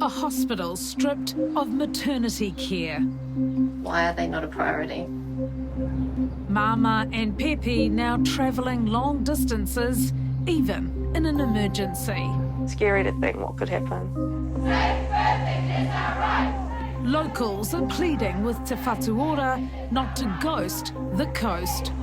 A hospital stripped of maternity care. Why are they not a priority? Māmā and pēpi now travelling long distances, even in an emergency. Scary to think what could happen. Locals are pleading with Te Whatu Ora not to ghost the coast.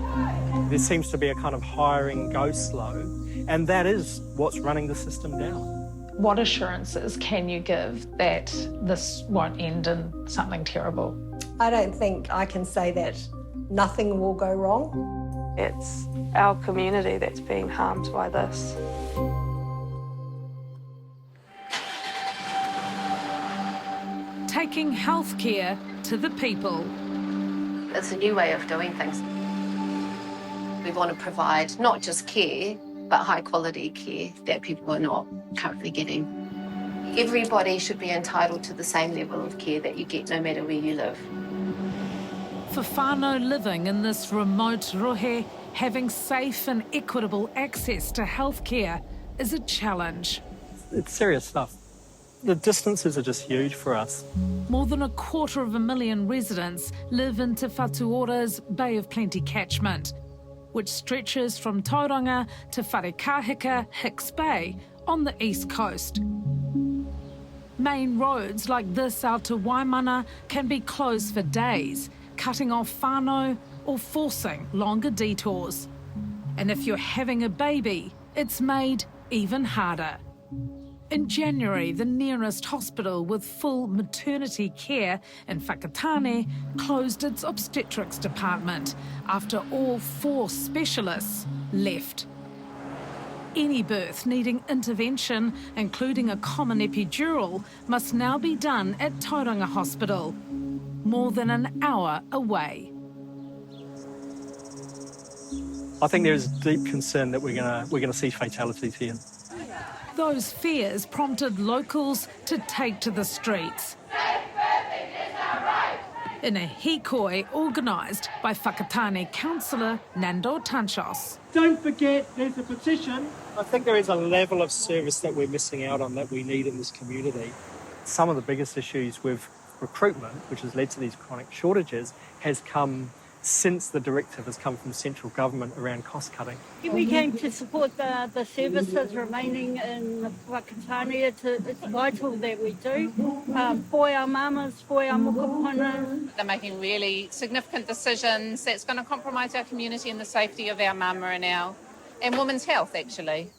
There seems to be a kind of hiring go slow, and that is what's running the system down. What assurances can you give that this won't end in something terrible? I don't think I can say that nothing will go wrong. It's our community that's being harmed by this. Taking healthcare to the people. It's a new way of doing things. We want to provide not just care, but high quality care that people are not currently getting. Everybody should be entitled to the same level of care that you get no matter where you live. For whānau living in this remote rohe, having safe and equitable access to healthcare is a challenge. It's serious stuff. The distances are just huge for us. More than 250,000 residents live in Te Whatu Ora's Bay of Plenty catchment, which stretches from Tauranga to Wharekahika Hicks Bay on the east coast. Main roads like this out to Waimana can be closed for days, cutting off whānau or forcing longer detours. And if you're having a baby, it's made even harder. In January, the nearest hospital with full maternity care in Whakatāne closed its obstetrics department after all 4 specialists left. Any birth needing intervention, including a common epidural, must now be done at Tauranga Hospital, more than an hour away. I think there is deep concern that we're gonna see fatalities here. Those fears prompted locals to take to the streets. In a hikoi organised by Whakatāne Councillor Nándor Tánczos. Don't forget there's a petition. I think there is a level of service that we're missing out on that we need in this community. Some of the biggest issues with recruitment, which has led to these chronic shortages, has come since the directive has come from central government around cost cutting. We came to support the services remaining in Whakatāne. It's vital that we do. For our māmas, for our mokoponas. They're making really significant decisions that's going to compromise our community and the safety of our māmā and women's health, actually.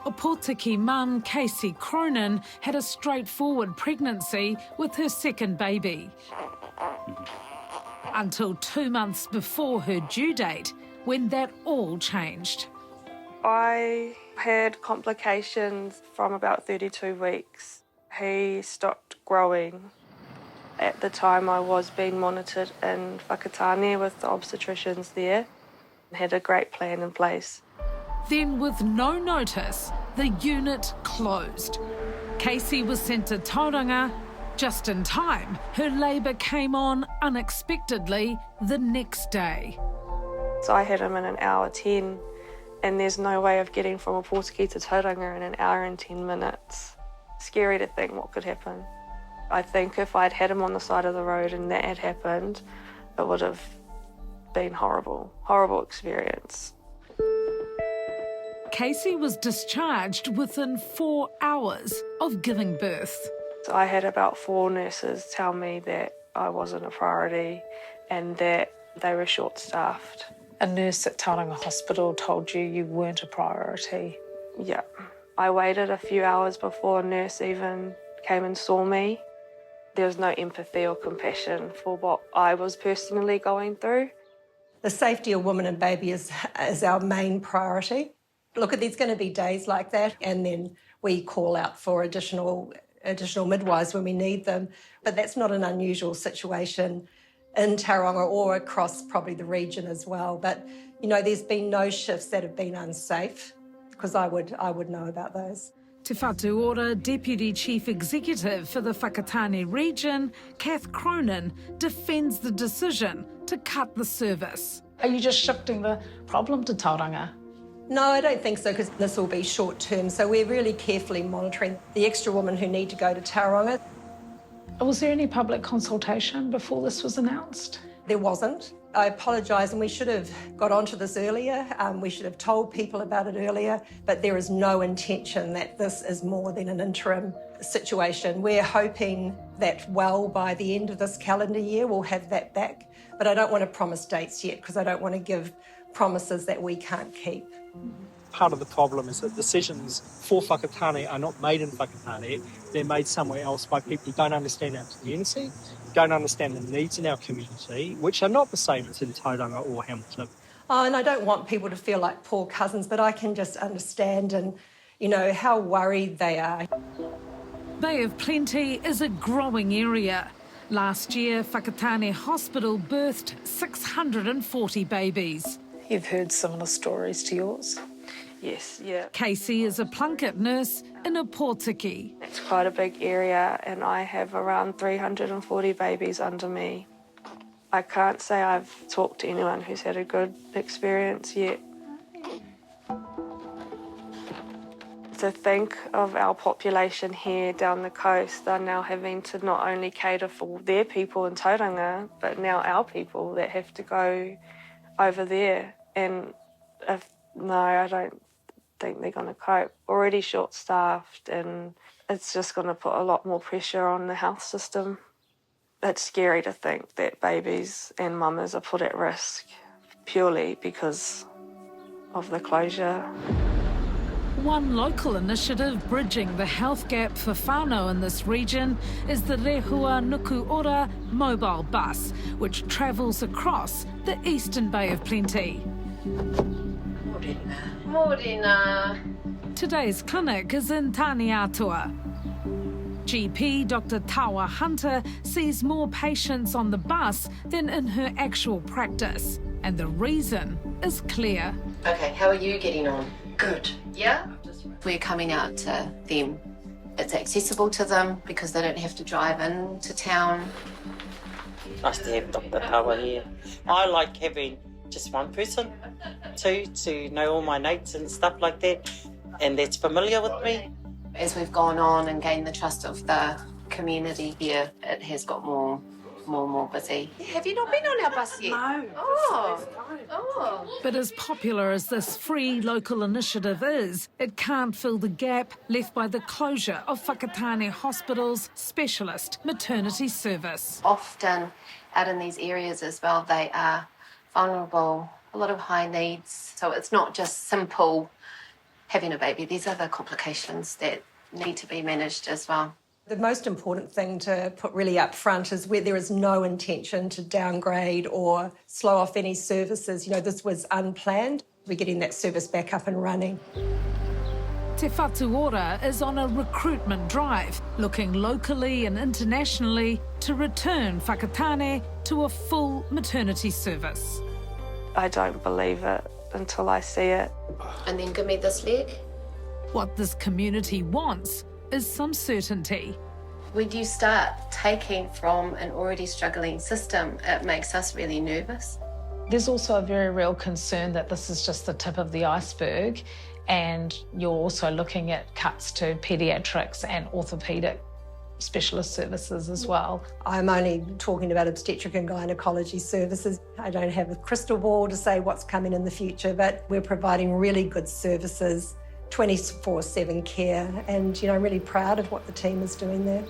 Ōpōtiki mum Kaysea Cronin had a straightforward pregnancy with her second baby. Until 2 months before her due date, when that all changed. I had complications from about 32 weeks. He stopped growing. At the time I was being monitored in Whakatāne with the obstetricians there. Had a great plan in place. Then with no notice, the unit closed. Kaysea was sent to Tauranga. Just in time, her labour came on unexpectedly the next day. So I had him in an hour 10, and there's no way of getting from Ōpōtiki to Tauranga in an hour and 10 minutes. Scary to think what could happen. I think if I'd had him on the side of the road and that had happened, it would have been horrible, horrible experience. Kaysea was discharged within 4 hours of giving birth. So I had about 4 nurses tell me that I wasn't a priority and that they were short-staffed. A nurse at Tauranga Hospital told you you weren't a priority. Yeah. I waited a few hours before a nurse even came and saw me. There was no empathy or compassion for what I was personally going through. The safety of woman and baby is our main priority. Look, there's going to be days like that, and then we call out for additional midwives when we need them. But that's not an unusual situation in Tauranga or across probably the region as well. But, you know, there's been no shifts that have been unsafe, because I would know about those. Te Whatu Ora Deputy Chief Executive for the Whakatāne region, Cath Cronin, defends the decision to cut the service. Are you just shifting the problem to Tauranga? No, I don't think so, because this will be short term, so we're really carefully monitoring the extra women who need to go to Tauranga. Was there any public consultation before this was announced? There wasn't. I apologise, and we should have got onto this earlier. We should have told people about it earlier, but there is no intention that this is more than an interim situation. We're hoping that by the end of this calendar year, we'll have that back. But I don't want to promise dates yet, because I don't want to give promises that we can't keep. Part of the problem is that decisions for Whakatāne are not made in Whakatāne, they're made somewhere else by people who don't understand our community, don't understand the needs in our community, which are not the same as in Tauranga or Hamilton. Oh, and I don't want people to feel like poor cousins, but I can just understand and, how worried they are. Bay of Plenty is a growing area. Last year, Whakatāne Hospital birthed 640 babies. You've heard similar stories to yours? Yes, yeah. Casey is a Plunket nurse in Ōpōtiki. It's quite a big area and I have around 340 babies under me. I can't say I've talked to anyone who's had a good experience yet. To think of our population here down the coast, they're now having to not only cater for their people in Tauranga, but now our people that have to go over there. And I don't think they're going to cope. Already short-staffed, and it's just going to put a lot more pressure on the health system. It's scary to think that babies and mamas are put at risk purely because of the closure. One local initiative bridging the health gap for whānau in this region is the Te Whatu Ora mobile bus, which travels across the eastern Bay of Plenty. Morena. Today's clinic is in Tāneatua. GP Dr Tawa Hunter sees more patients on the bus than in her actual practice, and the reason is clear. Okay, how are you getting on? Good. Yeah? We're coming out to them. It's accessible to them because they don't have to drive into town. Nice to have Dr Tawa here. I like having just one person to know all my notes and stuff like that, and that's familiar with me. As we've gone on and gained the trust of the community here, it has got more busy. Have you not been on our bus yet? No. Oh. But as popular as this free local initiative is, it can't fill the gap left by the closure of Whakatāne Hospital's specialist maternity service. Often out in these areas as well, they are vulnerable, a lot of high needs. So it's not just simple having a baby. There's other complications that need to be managed as well. The most important thing to put really up front is where there is no intention to downgrade or slow off any services. This was unplanned. We're getting that service back up and running. Te Whatu Ora is on a recruitment drive, looking locally and internationally to return Whakatāne to a full maternity service. I don't believe it until I see it. And then give me this leg. What this community wants is some certainty. When you start taking from an already struggling system, it makes us really nervous. There's also a very real concern that this is just the tip of the iceberg, and you're also looking at cuts to paediatrics and orthopaedic specialist services as well. I'm only talking about obstetric and gynecology services. I don't have a crystal ball to say what's coming in the future, but we're providing really good services, 24/7 care, and I'm really proud of what the team is doing there.